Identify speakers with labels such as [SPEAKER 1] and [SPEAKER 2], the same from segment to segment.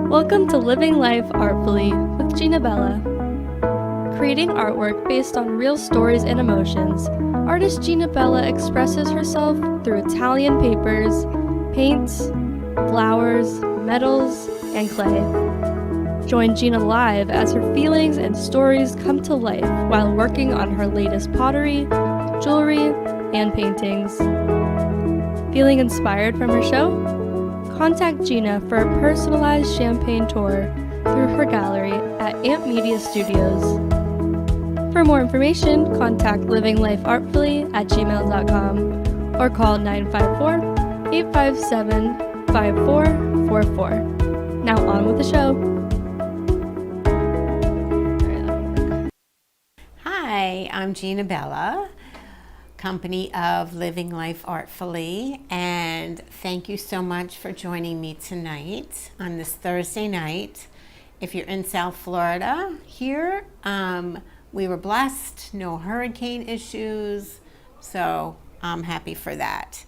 [SPEAKER 1] Welcome to Living Life Artfully with Ginabella. Creating artwork based on real stories and emotions, artist Ginabella expresses herself through Italian papers, paints, flowers, metals, and clay. Join Gina live as her feelings and stories come to life while working on her latest pottery, jewelry, and paintings. Feeling inspired from her show? Contact Gina for a personalized champagne tour through her gallery at Amp Media Studios. For more information, contact livinglifeartfully@gmail.com or call 954-857-5444. Now on with the show.
[SPEAKER 2] Hi, I'm Ginabella, company of Living Life Artfully, and thank you so much for joining me tonight on this Thursday night. If you're in South Florida here, we were blessed, no hurricane issues, so I'm happy for that.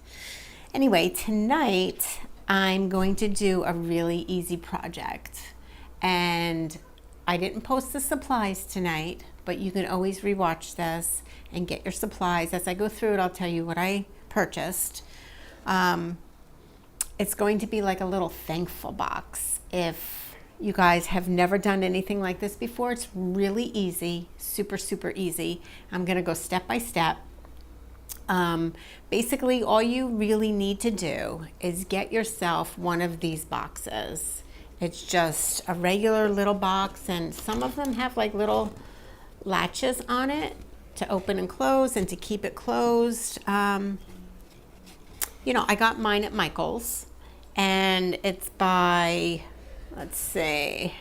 [SPEAKER 2] Anyway, tonight I'm going to do a really easy project, and I didn't post the supplies tonight, but you can always rewatch this and get your supplies. As I go through it, I'll tell you what I purchased. It's going to be like a little thankful box. If you guys have never done anything like this before, it's really easy, super, super easy. I'm gonna go step by step. Basically, all you really need to do is get yourself one of these boxes. It's just a regular little box, and some of them have like little latches on it to open and close and to keep it closed. You know, I got mine at Michael's, and it's by, let's see,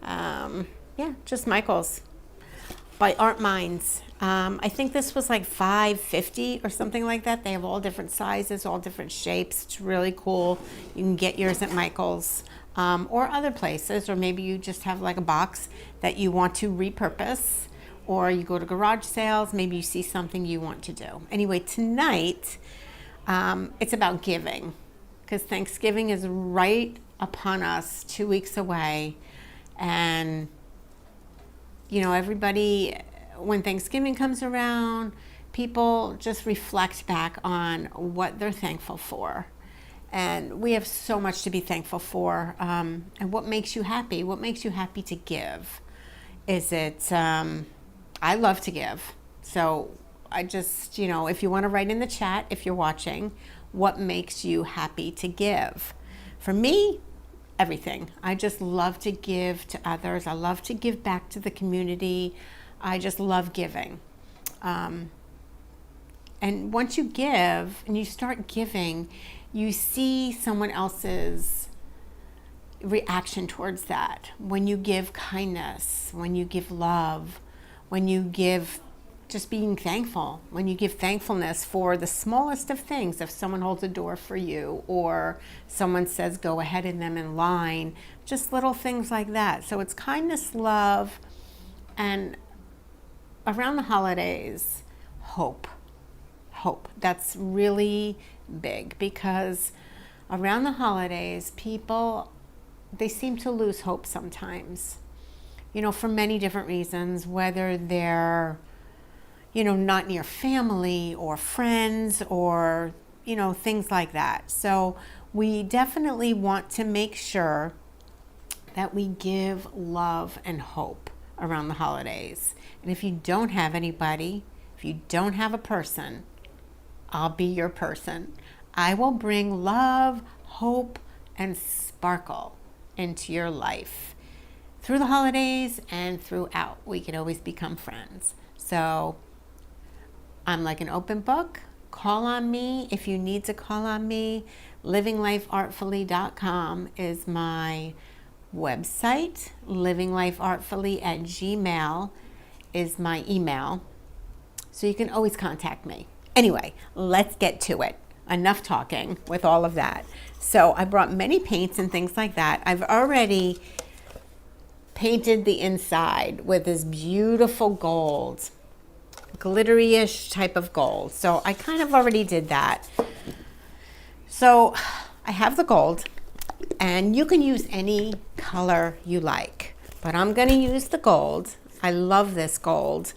[SPEAKER 2] yeah, just Michael's, by Art Minds. I think this was like $5.50 or something like that. They have all different sizes, all different shapes. It's really cool. You can get yours at Michael's or other places, or maybe you just have like a box that you want to repurpose, or you go to garage sales, maybe you see something you want to do. Anyway, tonight, it's about giving, because Thanksgiving is right upon us, 2 weeks away. And, you know, everybody, when Thanksgiving comes around, people just reflect back on what they're thankful for. And we have so much to be thankful for. And what makes you happy? What makes you happy to give? Is it, I love to give. So I just, you know, if you want to write in the chat, if you're watching, what makes you happy to give? For me, everything. I just love to give to others. I love to give back to the community. I just love giving. And once you give and you start giving, you see someone else's reaction towards that. When you give kindness, when you give love, when you give just being thankful, when you give thankfulness for the smallest of things, if someone holds a door for you or someone says go ahead in them in line, just little things like that. So it's kindness, love, and around the holidays, hope. Hope. That's really big, because around the holidays, people, they seem to lose hope sometimes, you know, for many different reasons, whether they're, you know, not near family or friends or, you know, things like that. So we definitely want to make sure that we give love and hope around the holidays. And if you don't have anybody, if you don't have a person, I'll be your person. I will bring love, hope, and sparkle into your life through the holidays and throughout. We can always become friends. So I'm like an open book. Call on me if you need to call on me. livinglifeartfully.com is my website. livinglifeartfully@gmail is my email. So you can always contact me. Anyway, let's get to it. Enough talking with all of that. So I brought many paints and things like that. I've already painted the inside with this beautiful gold, glittery-ish type of gold. So I kind of already did that. So I have the gold, And you can use any color you like, but I'm gonna use the gold. I love this gold.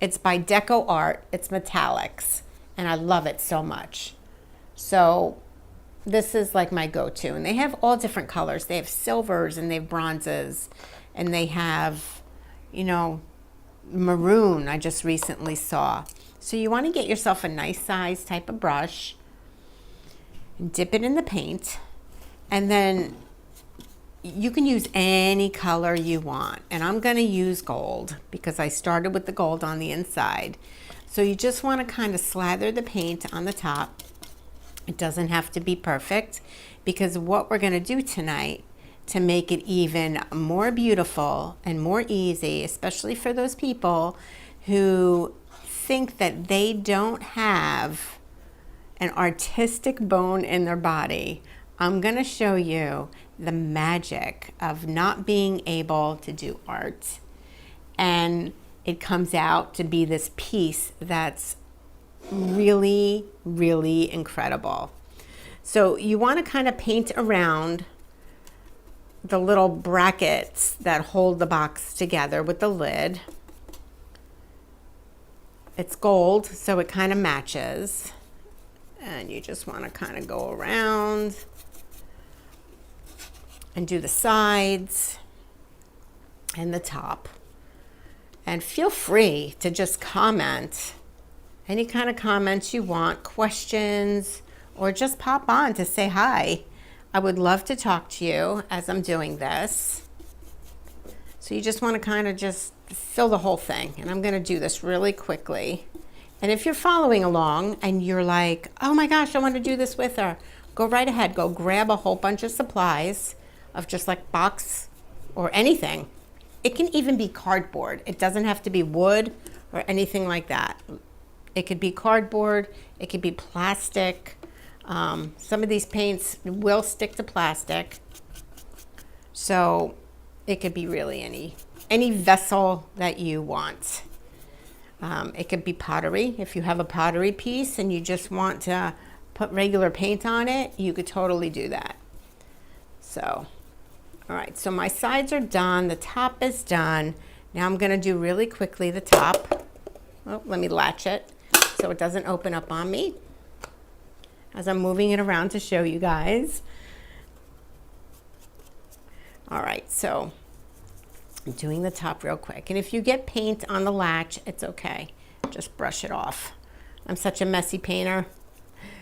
[SPEAKER 2] It's by Deco Art. It's metallics, and I love it so much. So this is like my go-to, and they have all different colors. They have silvers, and they have bronzes, and they have, you know, maroon I just recently saw. So you want to get yourself a nice size type of brush and dip it in the paint, and then you can use any color you want. And I'm going to use gold because I started with the gold on the inside. So you just want to kind of slather the paint on the top. It doesn't have to be perfect, because what we're going to do tonight to make it even more beautiful and more easy, especially for those people who think that they don't have an artistic bone in their body, I'm going to show you the magic of not being able to do art, and it comes out to be this piece that's really, really incredible. So you want to kind of paint around the little brackets that hold the box together with the lid. It's gold, so it kind of matches. And you just want to kind of go around and do the sides and the top. And feel free to just comment any kind of comments you want, questions, or just pop on to say hi. I would love to talk to you as I'm doing this. So you just want to kind of just fill the whole thing. And I'm going to do this really quickly. And if you're following along and you're like, oh my gosh, I want to do this with her, go right ahead. Go grab a whole bunch of supplies of just like box or anything. It can even be cardboard. It doesn't have to be wood or anything like that. It could be cardboard. It could be plastic. Some of these paints will stick to plastic. So it could be really any vessel that you want. It could be pottery. If you have a pottery piece and you just want to put regular paint on it, you could totally do that. So, all right, so my sides are done. The top is done. Now I'm going to do really quickly the top. Oh, let me latch it so it doesn't open up on me as I'm moving it around to show you guys. All right, so I'm doing the top real quick. And if you get paint on the latch, it's okay. Just brush it off. I'm such a messy painter.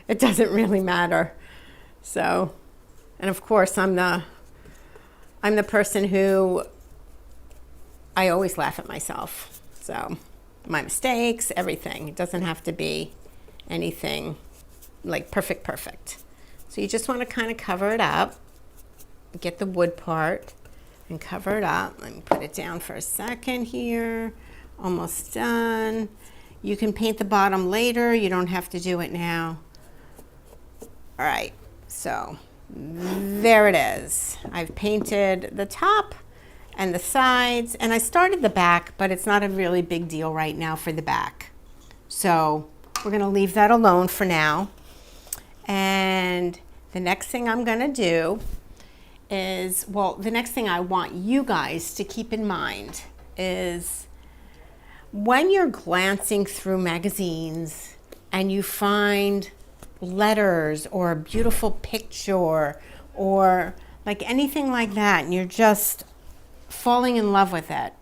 [SPEAKER 2] It doesn't really matter. So, and of course, I'm the person who I always laugh at myself. So, my mistakes, everything. It doesn't have to be anything like perfect. So you just want to kind of cover it up. Get the wood part and cover it up. Let me put it down for a second here. Almost done. You can paint the bottom later. You don't have to do it now. All right, so there it is. I've painted the top and the sides, and I started the back, but it's not a really big deal right now for the back. So we're gonna leave that alone for now. And the next thing I'm gonna do is, well, the next thing I want you guys to keep in mind is when you're glancing through magazines and you find letters or a beautiful picture or like anything like that, and you're just falling in love with it,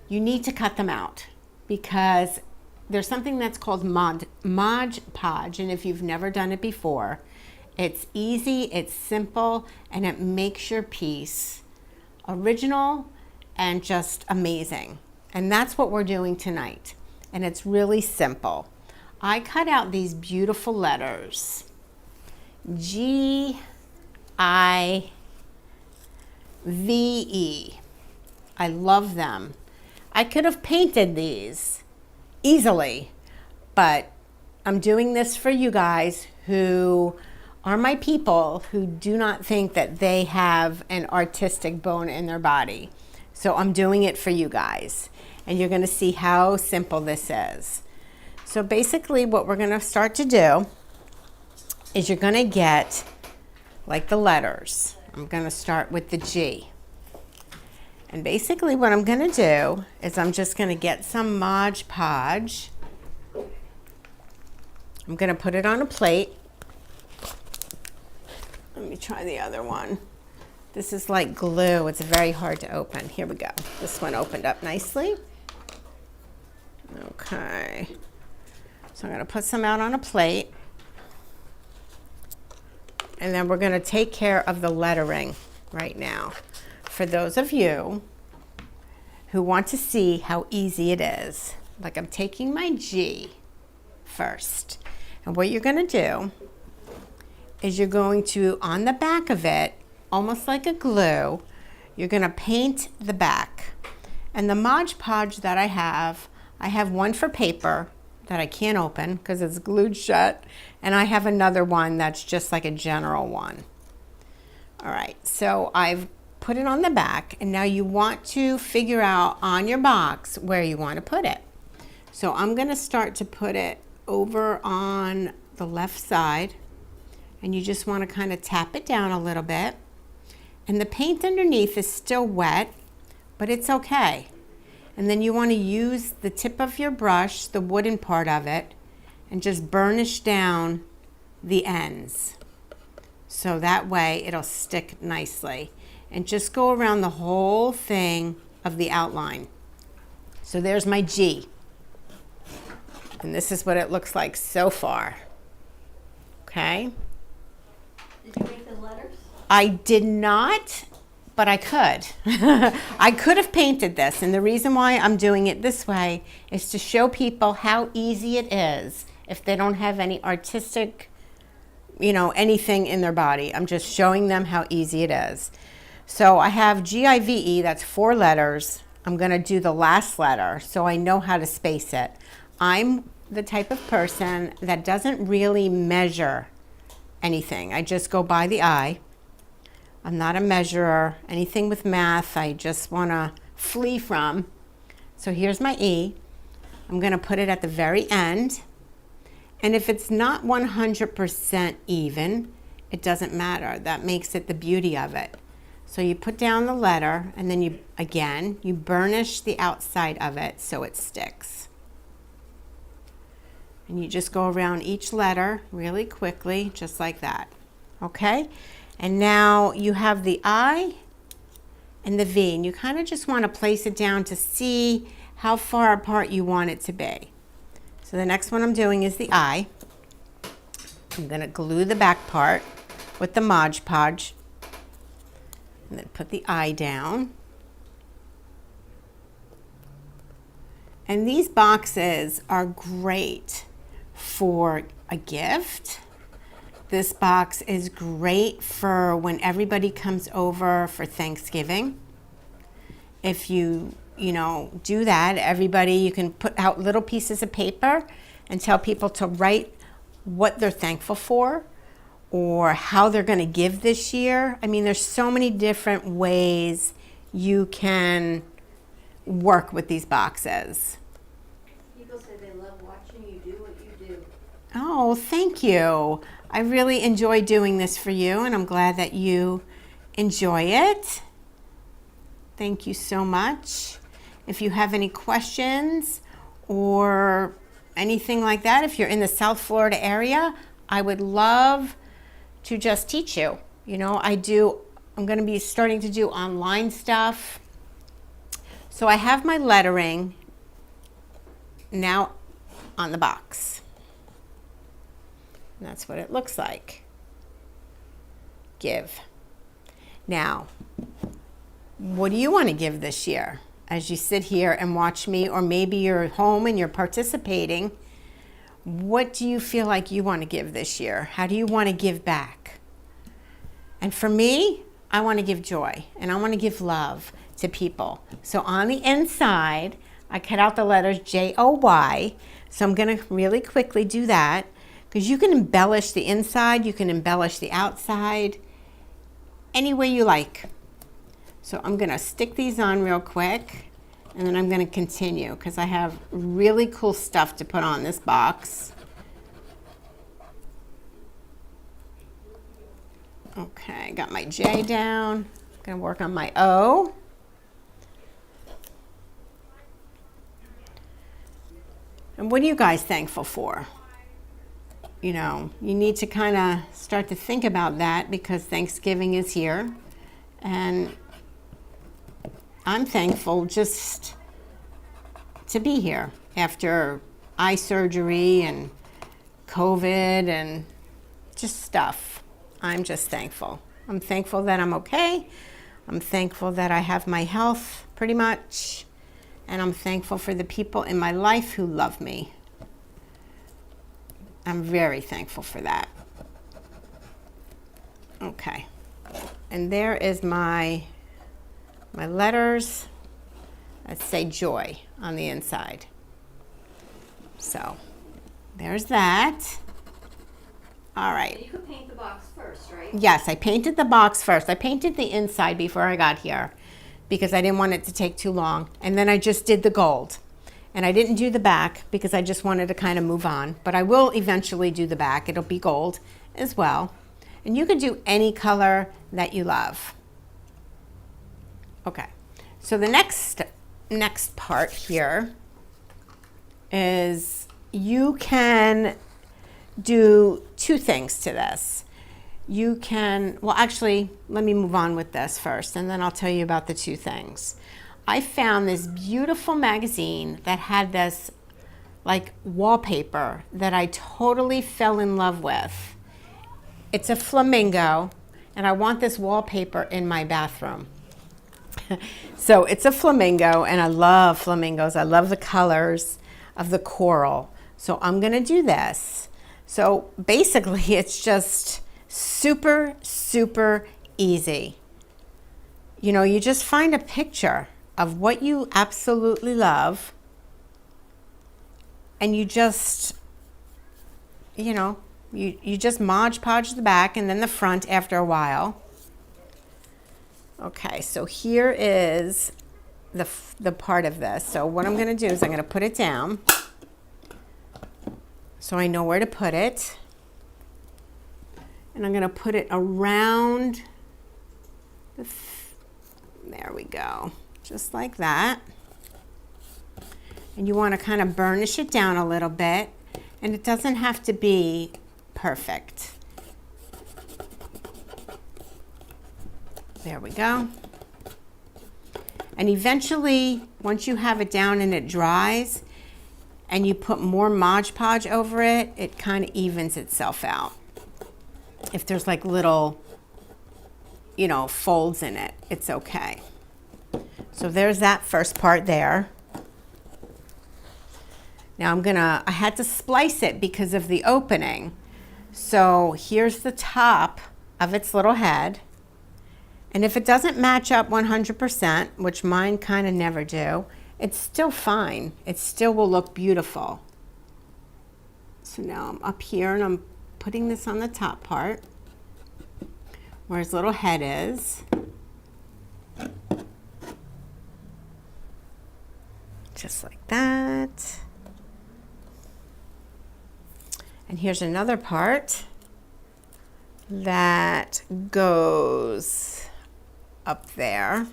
[SPEAKER 2] you need to cut them out, because there's something that's called Mod Podge, and if you've never done it before, it's easy, it's simple, and it makes your piece original and just amazing. And that's what we're doing tonight. And it's really simple. I cut out these beautiful letters. G-I-V-E. I love them. I could have painted these easily, but I'm doing this for you guys who are my people who do not think that they have an artistic bone in their body. So I'm doing it for you guys, and you're going to see how simple this is. So basically what we're going to start to do is you're going to get like the letters. I'm going to start with the G. And basically what I'm going to do is I'm just going to get some Mod Podge. I'm going to put it on a plate. Let me try the other one. This is like glue. It's very hard to open. Here we go. This one opened up nicely. Okay. So I'm going to put some out on a plate. And then we're going to take care of the lettering right now. For those of you who want to see how easy it is, like I'm taking my G first. And what you're going to do is you're going to, on the back of it, almost like a glue, you're going to paint the back. And the Mod Podge that I have one for paper that I can't open because it's glued shut, and I have another one that's just like a general one. All right, so I've put it on the back, and now you want to figure out on your box where you want to put it. So I'm going to start to put it over on the left side, and you just want to kind of tap it down a little bit. And the paint underneath is still wet, but it's okay. And then you want to use the tip of your brush, the wooden part of it, and just burnish down the ends. So that way it'll stick nicely. And just go around the whole thing of the outline. So there's my G. And this is what it looks like so far. Okay?
[SPEAKER 1] Did you make the letters?
[SPEAKER 2] I did not, but I could. I could have painted this, and the reason why I'm doing it this way is to show people how easy it is if they don't have any artistic, anything in their body. I'm just showing them how easy it is. So I have G-I-V-E, that's 4 letters. I'm going to do the last letter so I know how to space it. I'm the type of person that doesn't really measure anything. I just go by the eye. I'm not a measurer. Anything with math, I just want to flee from. So here's my E. I'm going to put it at the very end. And if it's not 100% even, it doesn't matter. That makes it the beauty of it. So you put down the letter, and then you burnish the outside of it so it sticks. And you just go around each letter really quickly, just like that. Okay? And now you have the I and the V, and you kind of just want to place it down to see how far apart you want it to be. So the next one I'm doing is the I. I'm going to glue the back part with the Mod Podge, and then put the I down. And these boxes are great for a gift. This box is great for when everybody comes over for Thanksgiving. If you do that, you can put out little pieces of paper and tell people to write what they're thankful for or how they're going to give this year. I mean, there's so many different ways you can work with these boxes.
[SPEAKER 3] People say they love watching you do what you do.
[SPEAKER 2] Oh, thank you. I really enjoy doing this for you, and I'm glad that you enjoy it. Thank you so much. If you have any questions or anything like that, if you're in the South Florida area, I would love to just teach you. I'm going to be starting to do online stuff. So I have my lettering now on the box. And that's what it looks like. Give. Now, what do you want to give this year? As you sit here and watch me, or maybe you're home and you're participating, what do you feel like you want to give this year? How do you want to give back? And for me, I want to give joy, and I want to give love to people. So on the inside, I cut out the letters J-O-Y. So I'm going to really quickly do that, because you can embellish the inside, you can embellish the outside, any way you like. So I'm going to stick these on real quick, and then I'm going to continue because I have really cool stuff to put on this box. Okay, got my J down. Gonna work on my O. And what are you guys thankful for? You know, you need to kind of start to think about that because Thanksgiving is here. And I'm thankful just to be here after eye surgery and COVID and just stuff. I'm just thankful. I'm thankful that I'm okay. I'm thankful that I have my health pretty much. And I'm thankful for the people in my life who love me. I'm very thankful for that. Okay. And there is my letters that say joy on the inside. So there's that. All right.
[SPEAKER 3] You could paint the box first, right?
[SPEAKER 2] Yes, I painted the box first. I painted the inside before I got here because I didn't want it to take too long. And then I just did the gold. And I didn't do the back because I just wanted to kind of move on. But I will eventually do the back. It'll be gold as well. And you could do any color that you love. Okay. So the next part here is you can do two things to this. You can, well, actually, let me move on with this first, and then I'll tell you about the two things. I found this beautiful magazine that had this like wallpaper that I totally fell in love with. It's a flamingo, and I want this wallpaper in my bathroom. So it's a flamingo, and I love flamingos. I love the colors of the coral. So I'm gonna do this. So basically it's just super, super easy. You know, you just find a picture of what you absolutely love, and you just, you know, you just Mod Podge the back and then the front after a while. Okay, so here is the part of this. So what I'm gonna do is I'm gonna put it down so I know where to put it. And I'm gonna put it around there we go, just like that. And you wanna kind of burnish it down a little bit, and it doesn't have to be perfect. There we go. And eventually, once you have it down and it dries, and you put more Mod Podge over it, it kind of evens itself out. If there's like little, you know, folds in it, it's okay. So there's that first part there. Now I had to splice it because of the opening. So here's the top of its little head. And if it doesn't match up 100%, which mine kind of never do, it's still fine. It still will look beautiful. So now I'm up here and I'm putting this on the top part where his little head is. Just like that. And here's another part that goes up there.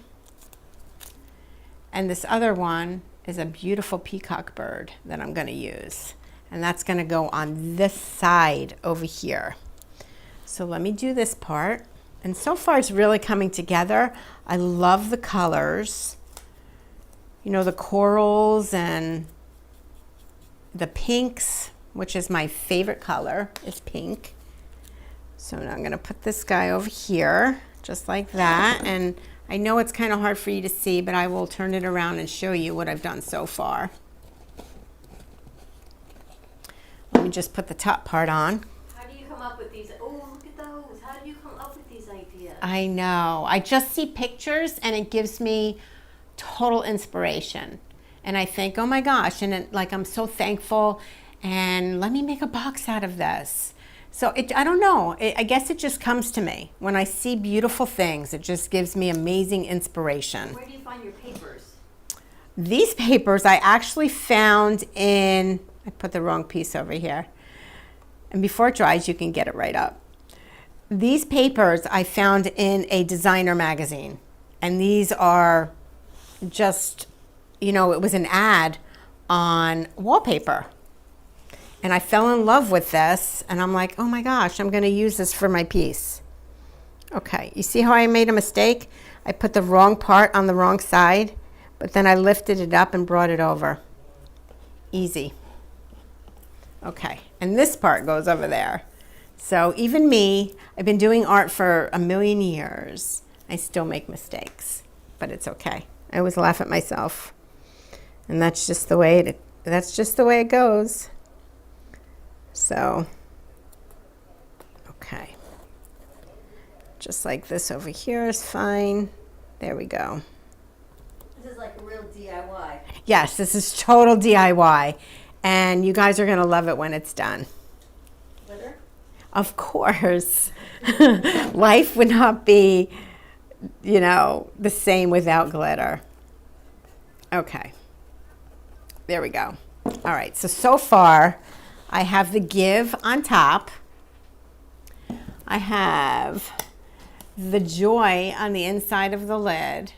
[SPEAKER 2] And this other one is a beautiful peacock bird that I'm going to use. And that's going to go on this side over here. So let me do this part. And so far it's really coming together. I love the colors. You know, the corals and the pinks, which is my favorite color, is pink. So now I'm going to put this guy over here, just like that. And I know it's kind of hard for you to see, but I will turn it around and show you what I've done so far. Let me just put the top part on.
[SPEAKER 3] How do you come up with these? Oh, look at those. How do you come up with these ideas?
[SPEAKER 2] I know. I just see pictures and it gives me total inspiration. And I think, oh my gosh, and it, like I'm so thankful, and let me make a box out of this. So I don't know, I guess it just comes to me. When I see beautiful things, it just gives me amazing inspiration.
[SPEAKER 3] Where do you find your papers?
[SPEAKER 2] These papers I actually found in, I put the wrong piece over here. And before it dries, you can get it right up. these papers I found in a designer magazine. And these are just, you know, it was an ad on wallpaper. And I fell in love with this. And I'm like, oh my gosh, I'm going to use this for my piece. Okay, you see how I made a mistake? I put the wrong part on the wrong side, but then I lifted it up and brought it over. Easy. Okay, and this part goes over there. So even me, I've been doing art for a million years. I still make mistakes, but it's okay. I always laugh at myself. And that's just the way it goes. So, okay. Just like this over here is fine. There we go.
[SPEAKER 3] This is like a real DIY.
[SPEAKER 2] Yes, this is total DIY. And you guys are going to love it when it's done.
[SPEAKER 3] Glitter?
[SPEAKER 2] Of course. Life would not be, you know, the same without glitter. Okay. There we go. All right. So far, I have the give on top. I have the joy on the inside of the lid.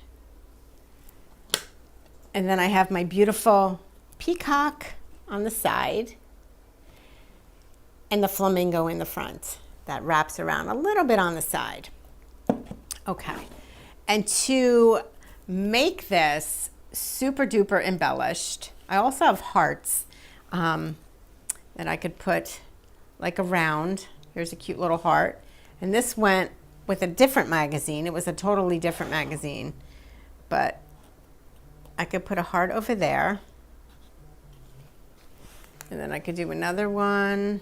[SPEAKER 2] And then I have my beautiful peacock on the side and the flamingo in the front that wraps around a little bit on the side. Okay. And to make this super duper embellished, I also have hearts that I could put like around. Here's a cute little heart. And this went with a different magazine. It was a totally different magazine, but I could put a heart over there. And then I could do another one,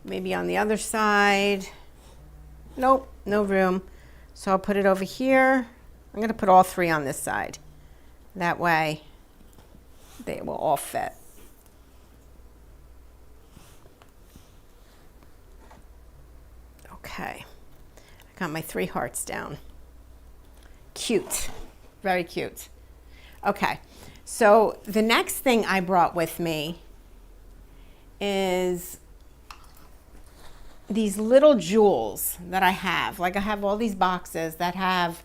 [SPEAKER 2] maybe on the other side. Nope, no room. So I'll put it over here. I'm going to put all three on this side. That way they will all fit. Okay, I got my 3 hearts down. Cute, very cute. Okay, so the next thing I brought with me is these little jewels that I have. Like I have all these boxes that have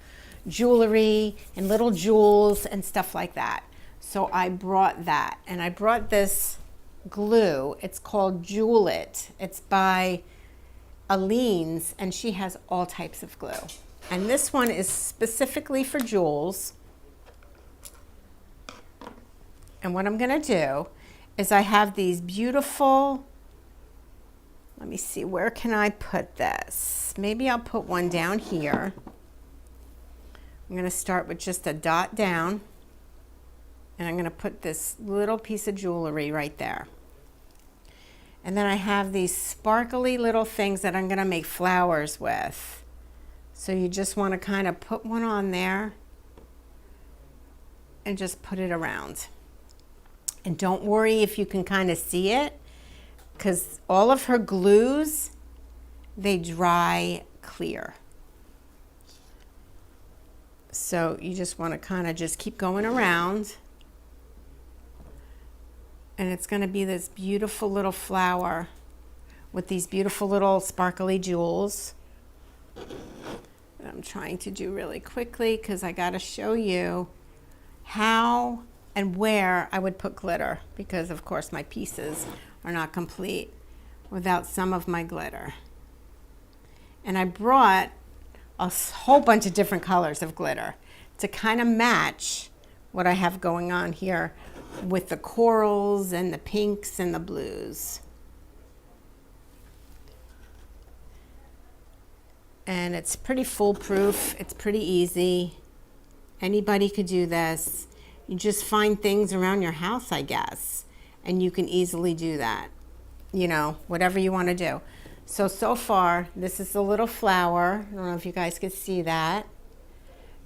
[SPEAKER 2] jewelry and little jewels and stuff like that. So I brought that, and I brought this glue. It's called Jewel It. It's by Aline's, and she has all types of glue. And this one is specifically for jewels. And what I'm gonna do is I have these beautiful, let me see, where can I put this? Maybe I'll put one down here. I'm gonna start with just a dot down, and I'm gonna put this little piece of jewelry right there. And then I have these sparkly little things that I'm gonna make flowers with. So you just wanna kind of put one on there and just put it around. And don't worry if you can kind of see it, because all of her glues, they dry clear. So you just wanna kind of just keep going around. And it's going to be this beautiful little flower with these beautiful little sparkly jewels that I'm trying to do really quickly because I got to show you how and where I would put glitter, because of course my pieces are not complete without some of my glitter. And I brought a whole bunch of different colors of glitter to kind of match what I have going on here with the corals and the pinks and the blues. And it's pretty foolproof. It's pretty easy. Anybody could do this. You just find things around your house, I guess, and you can easily do that. You know, whatever you want to do. So far, this is the little flower. I don't know if you guys could see that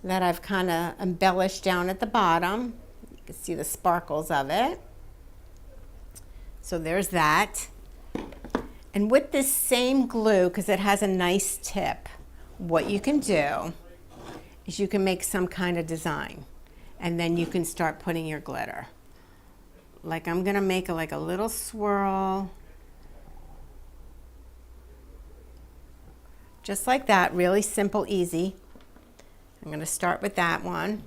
[SPEAKER 2] I've kind of embellished down at the bottom. You can see the sparkles of it. So there's that. And with this same glue, because it has a nice tip, what you can do is you can make some kind of design, and then you can start putting your glitter. Like I'm gonna make like a little swirl Just like that, really simple, easy. I'm gonna start with that one.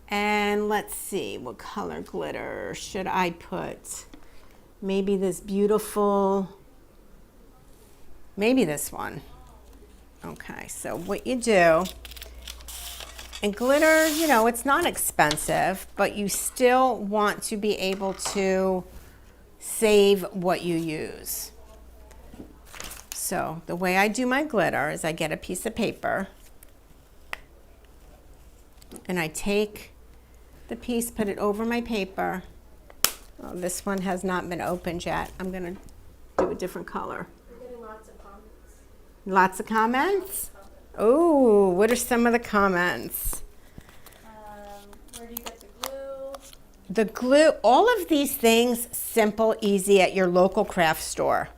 [SPEAKER 2] And let's see, what color glitter should I put? Maybe this beautiful, maybe this one. Okay, so what you do, and glitter, you know, it's not expensive, but you still want to be able to save what you use. So the way I do my glitter is I get a piece of paper and I take the piece, put it over my paper. Oh, this one has not been opened yet. I'm gonna do a different color.
[SPEAKER 3] We're getting lots of comments.
[SPEAKER 2] Lots of comments? Oh, what are some of the comments?
[SPEAKER 1] Where do you get the glue?
[SPEAKER 2] The glue, all of these things, simple, easy at your local craft store.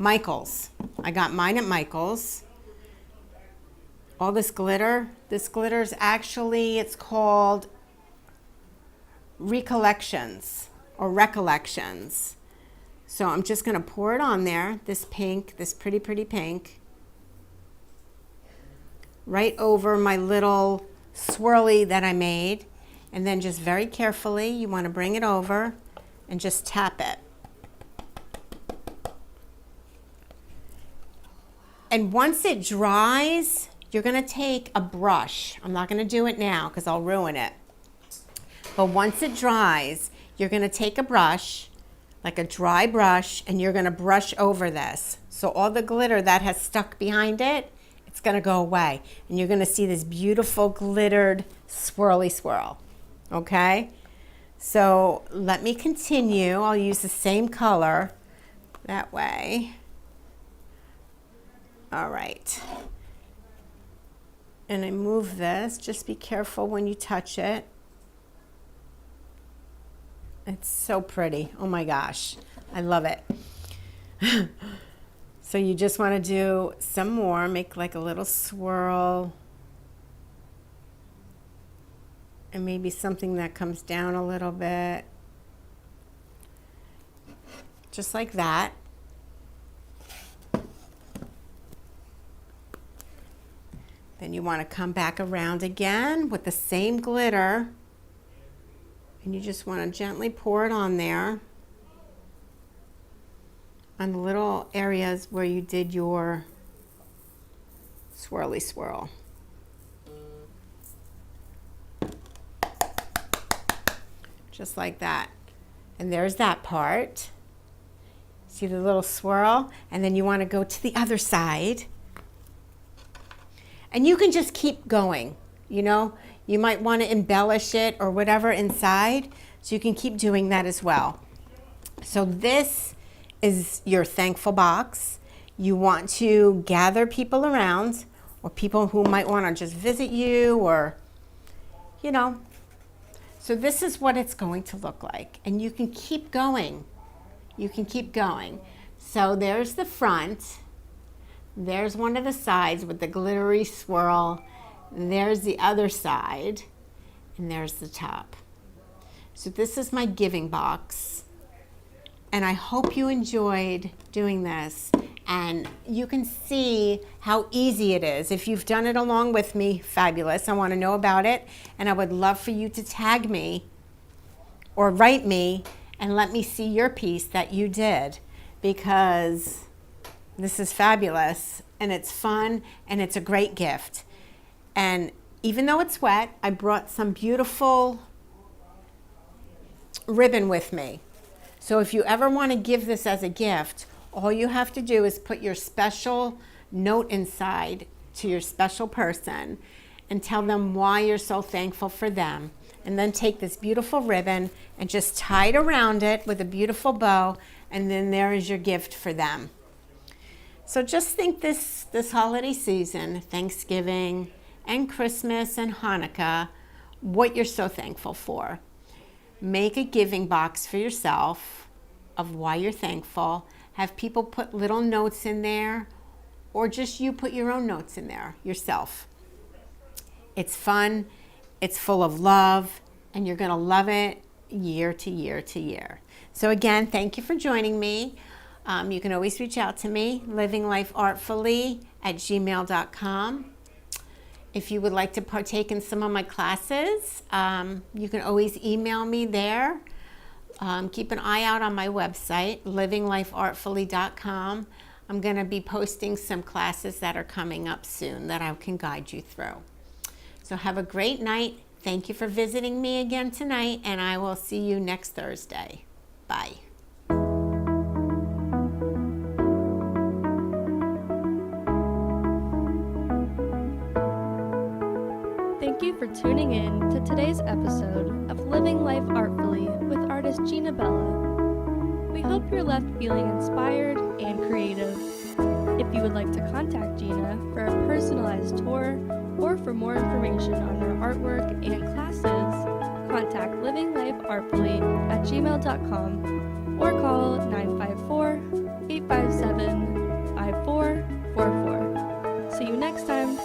[SPEAKER 2] Michael's. I got mine at Michael's. All this glitter is actually, it's called Recollections or Recollections. So I'm just gonna pour it on there, this pink, this pretty pink, right over my little swirly that I made. And then just very carefully, you wanna bring it over and just tap it. And once it dries, you're gonna take a brush. I'm not gonna do it now because I'll ruin it. But once it dries, you're gonna take a brush, like a dry brush, and you're gonna brush over this. So all the glitter that has stuck behind it, it's gonna go away. And you're gonna see this beautiful glittered swirly swirl, okay? So let me continue. I'll use the same color that way. All right. And I move this. Just be careful when you touch it. It's so pretty. Oh my gosh. I love it. So you just want to do some more. Make like a little swirl. And maybe something that comes down a little bit. Just like that. Then you want to come back around again with the same glitter. And you just want to gently pour it on there. On the little areas where you did your swirly swirl. Just like that. And there's that part. See the little swirl? And then you want to go to the other side. And you can just keep going, you know. You might want to embellish it or whatever inside, so you can keep doing that as well. So this is your thankful box. You want to gather people around, or people who might want to just visit you, or, you know. So this is what it's going to look like. And you can keep going. You can keep going. So there's the front. There's one of the sides with the glittery swirl. There's the other side. And there's the top. So this is my giving box. And I hope you enjoyed doing this. And you can see how easy it is. If you've done it along with me, fabulous. I want to know about it. And I would love for you to tag me or write me and let me see your piece that you did, because this is fabulous and it's fun and it's a great gift. And even though it's wet, I brought some beautiful ribbon with me. So if you ever want to give this as a gift, all you have to do is put your special note inside to your special person and tell them why you're so thankful for them. And then take this beautiful ribbon and just tie it around it with a beautiful bow, and then there is your gift for them. So just think this holiday season, Thanksgiving and Christmas and Hanukkah, what you're so thankful for. Make a giving box for yourself of why you're thankful. Have people put little notes in there, or just you put your own notes in there yourself. It's fun, it's full of love, and you're gonna love it year to year to year. So again, thank you for joining me. You can always reach out to me, livinglifeartfully@gmail.com. If you would like to partake in some of my classes, you can always email me there. Keep an eye out on my website, livinglifeartfully.com. I'm going to be posting some classes that are coming up soon that I can guide you through. So have a great night. Thank you for visiting me again tonight, and I will see you next Thursday. Bye.
[SPEAKER 1] Thank you for tuning in to today's episode of Living Life Artfully with artist Ginabella. We hope you're left feeling inspired and creative. If you would like to contact Gina for a personalized tour or for more information on her artwork and classes, contact livinglifeartfully@gmail.com or call 954-857-5444. See you next time.